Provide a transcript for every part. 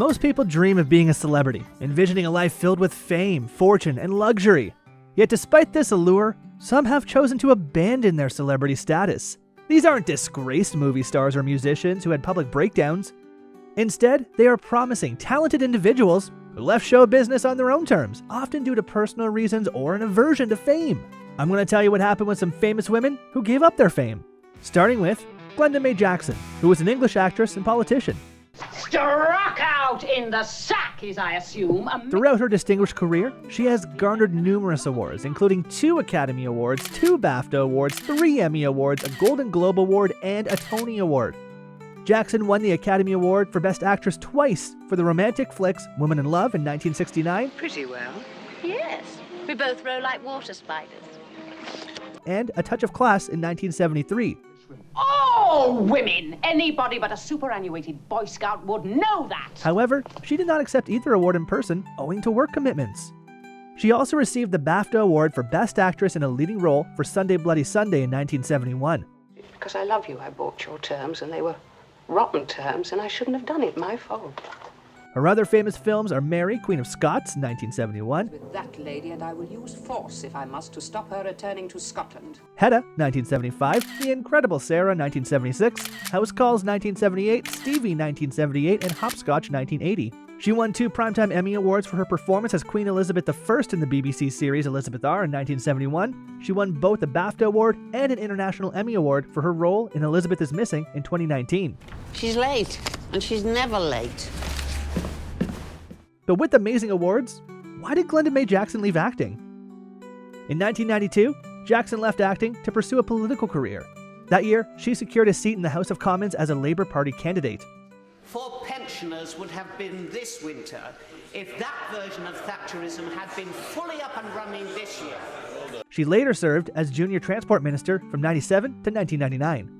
Most people dream of being a celebrity, envisioning a life filled with fame, fortune, and luxury. Yet despite this allure, some have chosen to abandon their celebrity status. These aren't disgraced movie stars or musicians who had public breakdowns. Instead, they are promising, talented individuals who left show business on their own terms, often due to personal reasons or an aversion to fame. I'm going to tell you what happened with some famous women who gave up their fame. Starting with Glenda Mae Jackson, who was an English actress and politician. Struck out in the sack, as I assume. Throughout her distinguished career, she has garnered numerous awards, including 2 Academy Awards, 2 BAFTA Awards, 3 Emmy Awards, a Golden Globe Award, and a Tony Award. Jackson won the Academy Award for Best Actress twice for the romantic flicks Woman in Love in 1969. Pretty well. Yes, we both row like water spiders. And A Touch of Class in 1973. Oh, women! Anybody but a superannuated Boy Scout would know that. However, she did not accept either award in person owing to work commitments. She also received the BAFTA Award for Best Actress in a Leading Role for Sunday Bloody Sunday in 1971. Because I love you, I bought your terms, and they were rotten terms, and I shouldn't have done it. My fault. Her other famous films are Mary, Queen of Scots, 1971. With that lady, and I will use force if I must to stop her returning to Scotland. Hedda, 1975. The Incredible Sarah, 1976. House Calls, 1978. Stevie, 1978. And Hopscotch, 1980. She won 2 Primetime Emmy Awards for her performance as Queen Elizabeth I in the BBC series Elizabeth R in 1971. She won both a BAFTA Award and an International Emmy Award for her role in Elizabeth is Missing in 2019. She's late, and she's never late. But with amazing awards, why did Glenda Mae Jackson leave acting? In 1992, Jackson left acting to pursue a political career. That year, she secured a seat in the House of Commons as a Labour Party candidate. 4 pensioners would have been this winter if that version of Thatcherism had been fully up and running this year. She later served as Junior Transport Minister from 1997 to 1999.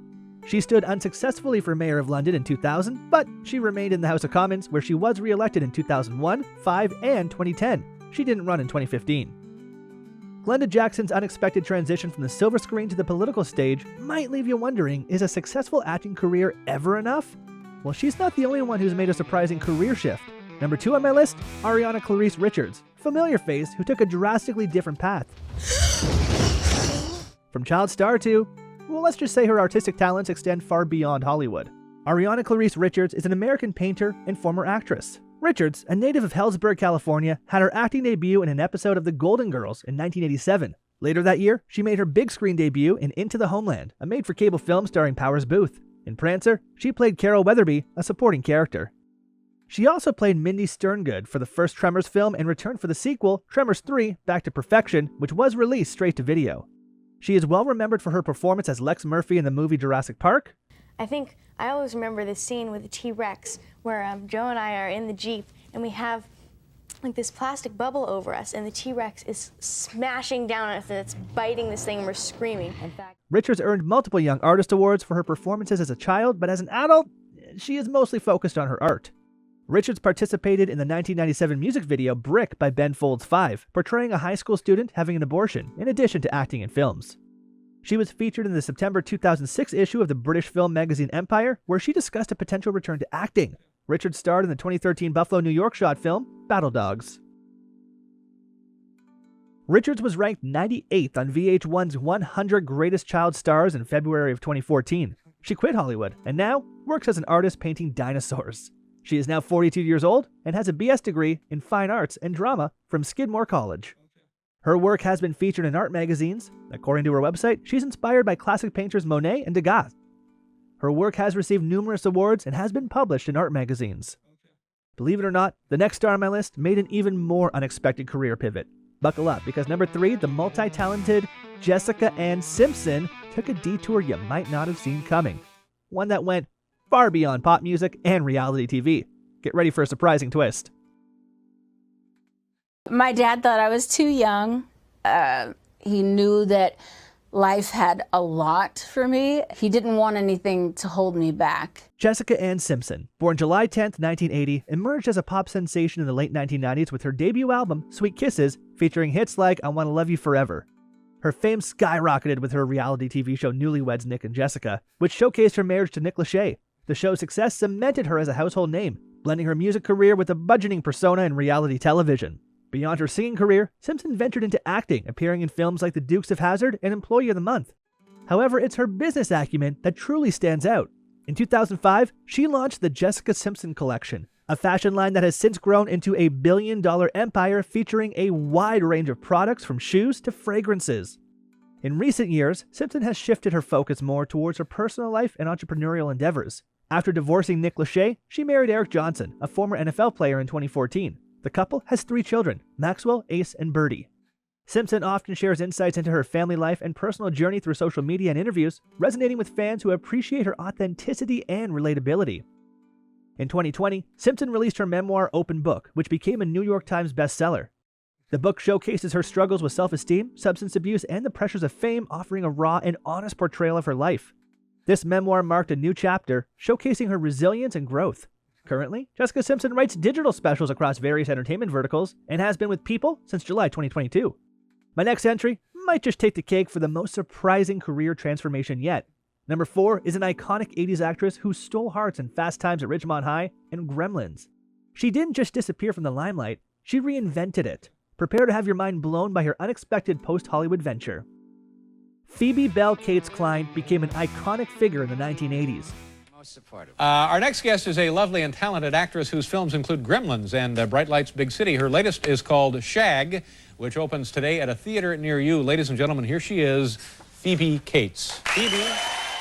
She stood unsuccessfully for Mayor of London in 2000, but she remained in the House of Commons, where she was re-elected in 2001, 5, and 2010. She didn't run in 2015. Glenda Jackson's unexpected transition from the silver screen to the political stage might leave you wondering, is a successful acting career ever enough? Well, she's not the only one who's made a surprising career shift. Number 2 on my list, Ariana Clarice Richards, familiar face who took a drastically different path. From child star to, well, let's just say her artistic talents extend far beyond Hollywood. Ariana Clarice Richards is an American painter and former actress. Richards, a native of Hellsburg, California, had her acting debut in an episode of The Golden Girls in 1987. Later that year, she made her big screen debut in Into the Homeland, a made-for-cable film starring Powers Booth. In Prancer, she played Carol Weatherby, a supporting character. She also played Mindy Sterngood for the first Tremors film and returned for the sequel, Tremors 3: Back to Perfection, which was released straight to video. She is well remembered for her performance as Lex Murphy in the movie Jurassic Park. I always remember this scene with the T-Rex where Joe and I are in the Jeep and we have like this plastic bubble over us and the T-Rex is smashing down on us and it's biting this thing and we're screaming. In fact, Richards earned multiple Young Artist Awards for her performances as a child, but as an adult, she is mostly focused on her art. Richards participated in the 1997 music video Brick by Ben Folds 5, portraying a high school student having an abortion, in addition to acting in films. She was featured in the September 2006 issue of the British film magazine Empire, where she discussed a potential return to acting. Richards starred in the 2013 Buffalo, New York shot film Battle Dogs. Richards was ranked 98th on VH1's 100 Greatest Child Stars in February of 2014. She quit Hollywood and now works as an artist painting dinosaurs. She is now 42 years old and has a BS degree in Fine Arts and Drama from Skidmore College. Her work has been featured in art magazines. According to her website, she's inspired by classic painters Monet and Degas. Her work has received numerous awards and has been published in art magazines. Believe it or not, the next star on my list made an even more unexpected career pivot. Buckle up, because number 3, the multi-talented Jessica Ann Simpson took a detour you might not have seen coming. One that went far beyond pop music and reality TV. Get ready for a surprising twist. My dad thought I was too young. He knew that life had a lot for me. He didn't want anything to hold me back. Jessica Ann Simpson, born July 10, 1980, emerged as a pop sensation in the late 1990s with her debut album, Sweet Kisses, featuring hits like I Wanna Love You Forever. Her fame skyrocketed with her reality TV show Newlyweds Nick and Jessica, which showcased her marriage to Nick Lachey. The show's success cemented her as a household name, blending her music career with a budgeting persona in reality television. Beyond her singing career, Simpson ventured into acting, appearing in films like The Dukes of Hazzard and Employee of the Month. However, it's her business acumen that truly stands out. In 2005, she launched the Jessica Simpson Collection, a fashion line that has since grown into a billion-dollar empire featuring a wide range of products from shoes to fragrances. In recent years, Simpson has shifted her focus more towards her personal life and entrepreneurial endeavors. After divorcing Nick Lachey, she married Eric Johnson, a former NFL player, in 2014. The couple has 3 children, Maxwell, Ace, and Birdie. Simpson often shares insights into her family life and personal journey through social media and interviews, resonating with fans who appreciate her authenticity and relatability. In 2020, Simpson released her memoir Open Book, which became a New York Times bestseller. The book showcases her struggles with self-esteem, substance abuse, and the pressures of fame, offering a raw and honest portrayal of her life. This memoir marked a new chapter, showcasing her resilience and growth. Currently, Jessica Simpson writes digital specials across various entertainment verticals and has been with People since July 2022. My next entry might just take the cake for the most surprising career transformation yet. Number 4 is an iconic 80s actress who stole hearts in Fast Times at Ridgemont High and Gremlins. She didn't just disappear from the limelight, she reinvented it. Prepare to have your mind blown by her unexpected post-Hollywood venture. Phoebe Bell Cates Klein became an iconic figure in the 1980s. Our next guest is a lovely and talented actress whose films include Gremlins and Bright Lights, Big City. Her latest is called Shag, which opens today at a theater near you. Ladies and gentlemen, here she is, Phoebe Cates. Phoebe.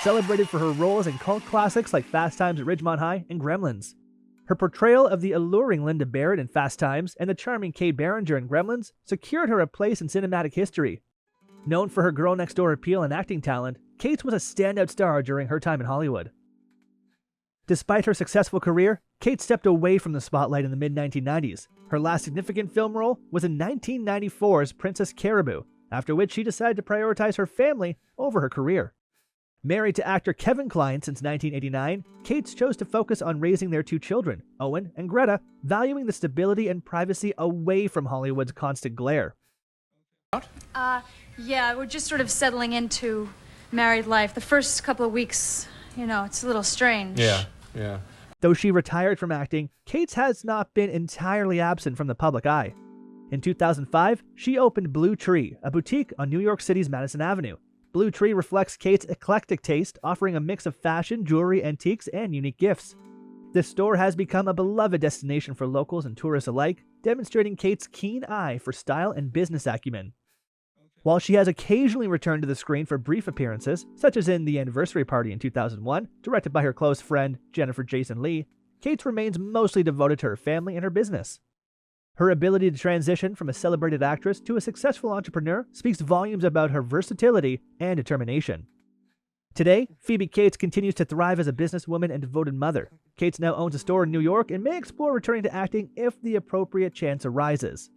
Celebrated for her roles in cult classics like Fast Times at Ridgemont High and Gremlins. Her portrayal of the alluring Linda Barrett in Fast Times and the charming Kay Barringer in Gremlins secured her a place in cinematic history. Known for her girl-next-door appeal and acting talent, Cates was a standout star during her time in Hollywood. Despite her successful career, Cates stepped away from the spotlight in the mid-1990s. Her last significant film role was in 1994's Princess Caribou, after which she decided to prioritize her family over her career. Married to actor Kevin Kline since 1989, Cates chose to focus on raising their 2 children, Owen and Greta, valuing the stability and privacy away from Hollywood's constant glare. Yeah, we're just sort of settling into married life. The first couple of weeks, it's a little strange. Yeah. Though she retired from acting, Cates has not been entirely absent from the public eye. In 2005, she opened Blue Tree, a boutique on New York City's Madison Avenue. Blue Tree reflects Cates' eclectic taste, offering a mix of fashion, jewelry, antiques, and unique gifts. This store has become a beloved destination for locals and tourists alike, demonstrating Cates' keen eye for style and business acumen. While she has occasionally returned to the screen for brief appearances, such as in The Anniversary Party in 2001, directed by her close friend Jennifer Jason Leigh, Cates remains mostly devoted to her family and her business. Her ability to transition from a celebrated actress to a successful entrepreneur speaks volumes about her versatility and determination. Today, Phoebe Cates continues to thrive as a businesswoman and devoted mother. Cates now owns a store in New York and may explore returning to acting if the appropriate chance arises.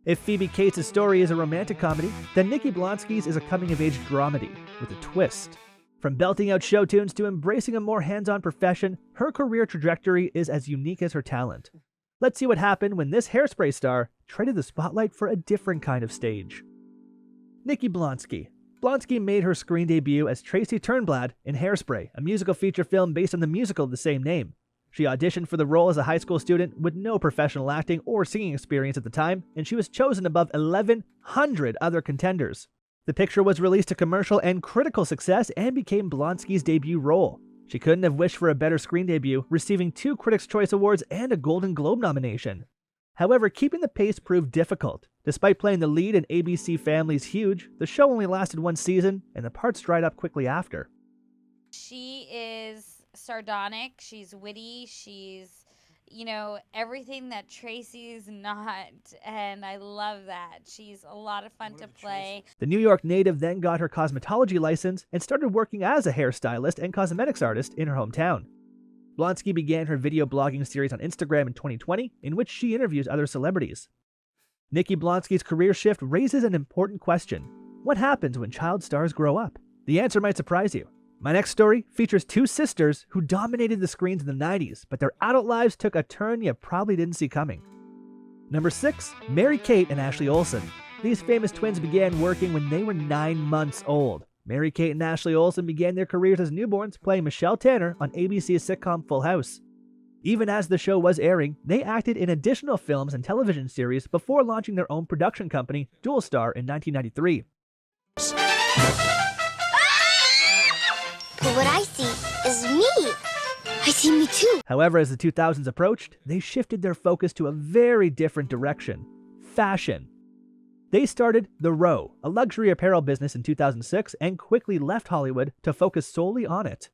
If Phoebe Cates' story is a romantic comedy, then Nikki Blonsky's is a coming-of-age dramedy with a twist. From belting out show tunes to embracing a more hands-on profession, her career trajectory is as unique as her talent. Let's see what happened when this Hairspray star traded the spotlight for a different kind of stage. Nikki Blonsky. Blonsky made her screen debut as Tracy Turnblad in Hairspray, a musical feature film based on the musical of the same name. She auditioned for the role as a high school student with no professional acting or singing experience at the time, and she was chosen above 1,100 other contenders. The picture was released to commercial and critical success and became Blonsky's debut role. She couldn't have wished for a better screen debut, receiving 2 Critics' Choice Awards and a Golden Globe nomination. However, keeping the pace proved difficult. Despite playing the lead in ABC Family's Huge, the show only lasted 1 season, and the parts dried up quickly after. She is sardonic, she's witty, she's, everything that Tracy's not, and I love that. She's a lot of fun to play. The New York native then got her cosmetology license and started working as a hairstylist and cosmetics artist in her hometown. Blonsky began her video blogging series on Instagram in 2020, in which she interviews other celebrities. Nikki Blonsky's career shift raises an important question. What happens when child stars grow up? The answer might surprise you. My next story features 2 sisters who dominated the screens in the 90s, but their adult lives took a turn you probably didn't see coming. Number 6, Mary-Kate and Ashley Olsen. These famous twins began working when they were 9 months old. Mary-Kate and Ashley Olsen began their careers as newborns playing Michelle Tanner on ABC's sitcom Full House. Even as the show was airing, they acted in additional films and television series before launching their own production company, Dual Star, in 1993. But what I see is me. I see me too. However, as the 2000s approached, they shifted their focus to a very different direction: fashion. They started The Row, a luxury apparel business, in 2006 and quickly left Hollywood to focus solely on it.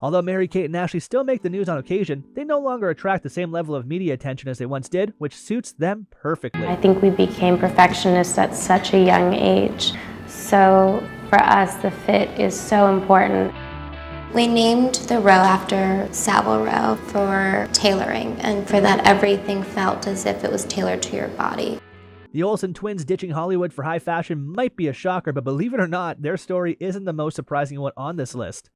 Although Mary-Kate and Ashley still make the news on occasion, they no longer attract the same level of media attention as they once did, which suits them perfectly. I think we became perfectionists at such a young age. So for us, the fit is so important. We named the row after Savile Row for tailoring, and for that everything felt as if it was tailored to your body. The Olsen twins ditching Hollywood for high fashion might be a shocker, but believe it or not, their story isn't the most surprising one on this list.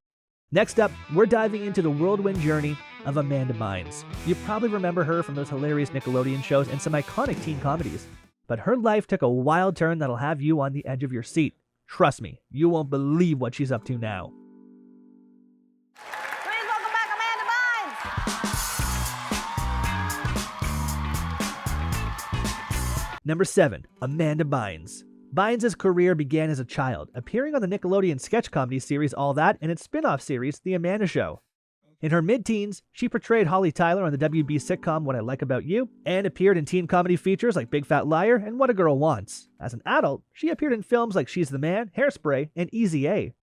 Next up, we're diving into the whirlwind journey of Amanda Bynes. You probably remember her from those hilarious Nickelodeon shows and some iconic teen comedies. But her life took a wild turn that'll have you on the edge of your seat. Trust me, you won't believe what she's up to now. Please welcome back Amanda Bynes! Number 7, Amanda Bynes. Bynes' career began as a child, appearing on the Nickelodeon sketch comedy series All That and its spin-off series, The Amanda Show. In her mid-teens, she portrayed Holly Tyler on the WB sitcom What I Like About You, and appeared in teen comedy features like Big Fat Liar and What a Girl Wants. As an adult, she appeared in films like She's the Man, Hairspray, and Easy A.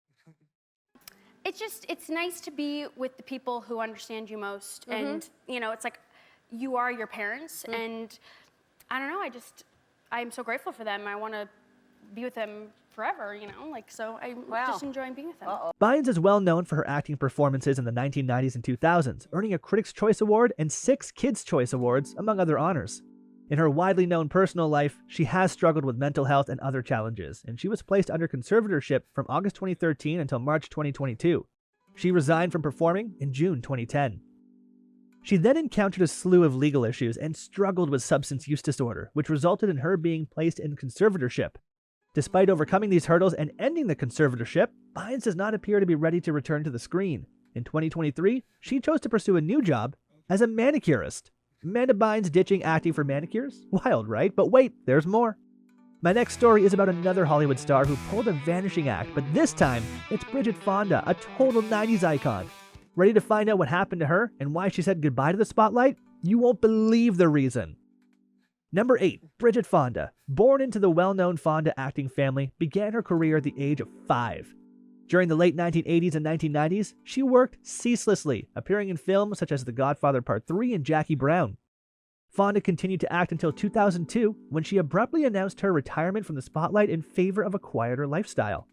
It's nice to be with the people who understand you most, and it's like you are your parents, and I don't know, I'm so grateful for them. I want to be with them forever, so I'm just enjoying being with them. Bynes is well known for her acting performances in the 1990s and 2000s, earning a Critics' Choice Award and 6 Kids' Choice Awards, among other honors. In her widely known personal life, she has struggled with mental health and other challenges, and she was placed under conservatorship from August 2013 until March 2022. She resigned from performing in June 2010. She then encountered a slew of legal issues and struggled with substance use disorder, which resulted in her being placed in conservatorship. Despite overcoming these hurdles and ending the conservatorship, Bynes does not appear to be ready to return to the screen. In 2023, she chose to pursue a new job as a manicurist. Amanda Bynes ditching acting for manicures? Wild, right? But wait, there's more. My next story is about another Hollywood star who pulled a vanishing act, but this time, it's Bridget Fonda, a total 90s icon. Ready to find out what happened to her and why she said goodbye to the spotlight? You won't believe the reason. Number 8, Bridget Fonda. Born into the well-known Fonda acting family, began her career at the age of 5. During the late 1980s and 1990s, she worked ceaselessly, appearing in films such as The Godfather Part 3 and Jackie Brown. Fonda continued to act until 2002, when she abruptly announced her retirement from the spotlight in favor of a quieter lifestyle.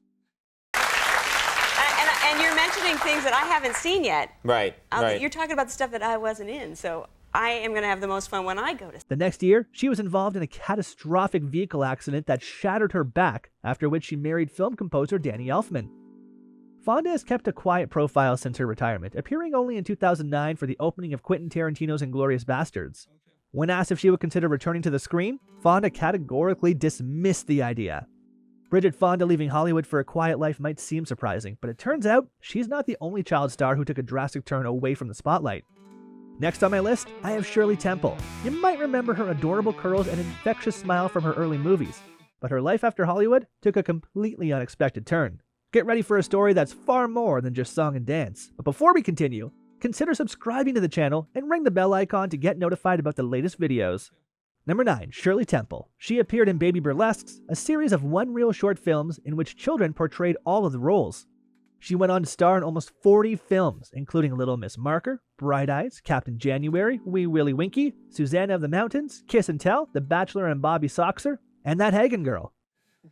And you're mentioning things that I haven't seen yet. Right. You're talking about the stuff that I wasn't in, so I am going to have the most fun when I go to. The next year, she was involved in a catastrophic vehicle accident that shattered her back, after which she married film composer Danny Elfman. Fonda has kept a quiet profile since her retirement, appearing only in 2009 for the opening of Quentin Tarantino's Inglourious Basterds. When asked if she would consider returning to the screen, Fonda categorically dismissed the idea. Bridget Fonda leaving Hollywood for a quiet life might seem surprising, but it turns out she's not the only child star who took a drastic turn away from the spotlight. Next on my list, I have Shirley Temple. You might remember her adorable curls and infectious smile from her early movies, but her life after Hollywood took a completely unexpected turn. Get ready for a story that's far more than just song and dance. But before we continue, consider subscribing to the channel and ring the bell icon to get notified about the latest videos. Number 9, Shirley Temple. She appeared in Baby Burlesques, a series of one-reel short films in which children portrayed all of the roles. She went on to star in almost 40 films, including Little Miss Marker, Bright Eyes, Captain January, Wee Willie Winky, Susanna of the Mountains, Kiss and Tell, The Bachelor and Bobby Soxer, and That Hagen Girl.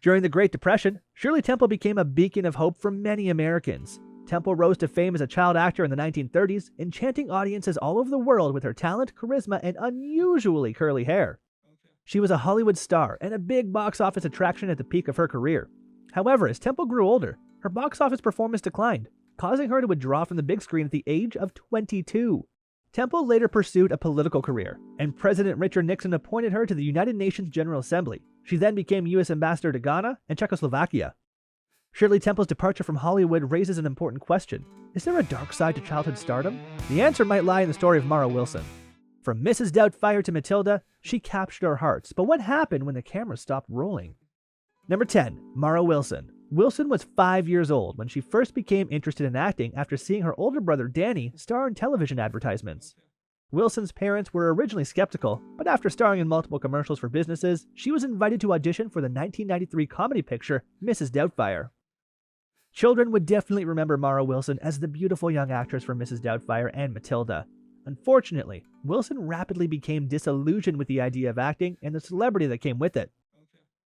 During the Great Depression, Shirley Temple became a beacon of hope for many Americans. Temple rose to fame as a child actor in the 1930s, enchanting audiences all over the world with her talent, charisma, and unusually curly hair. She was a Hollywood star and a big box office attraction at the peak of her career. However, as Temple grew older, her box office performance declined, causing her to withdraw from the big screen at the age of 22. Temple later pursued a political career, and President Richard Nixon appointed her to the United Nations General Assembly. She then became U.S. Ambassador to Ghana and Czechoslovakia. Shirley Temple's departure from Hollywood raises an important question. Is there a dark side to childhood stardom? The answer might lie in the story of Mara Wilson. From Mrs. Doubtfire to Matilda, she captured our hearts, but what happened when the camera stopped rolling? Number 10. Mara Wilson. Wilson was 5 years old when she first became interested in acting after seeing her older brother Danny star in television advertisements. Wilson's parents were originally skeptical, but after starring in multiple commercials for businesses, she was invited to audition for the 1993 comedy picture Mrs. Doubtfire. Children would definitely remember Mara Wilson as the beautiful young actress from Mrs. Doubtfire and Matilda. Unfortunately, Wilson rapidly became disillusioned with the idea of acting and the celebrity that came with it.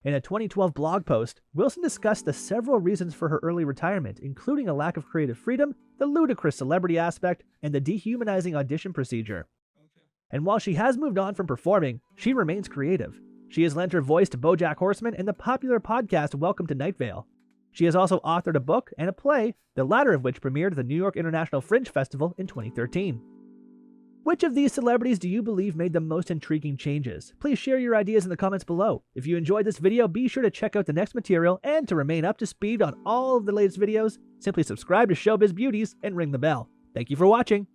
In a 2012 blog post, Wilson discussed the several reasons for her early retirement, including a lack of creative freedom, the ludicrous celebrity aspect, and the dehumanizing audition procedure. And while she has moved on from performing, she remains creative. She has lent her voice to BoJack Horseman and the popular podcast Welcome to Night Vale. She has also authored a book and a play, the latter of which premiered at the New York International Fringe Festival in 2013. Which of these celebrities do you believe made the most intriguing changes? Please share your ideas in the comments below. If you enjoyed this video, be sure to check out the next material, and to remain up to speed on all of the latest videos, simply subscribe to Showbiz Beauties and ring the bell. Thank you for watching.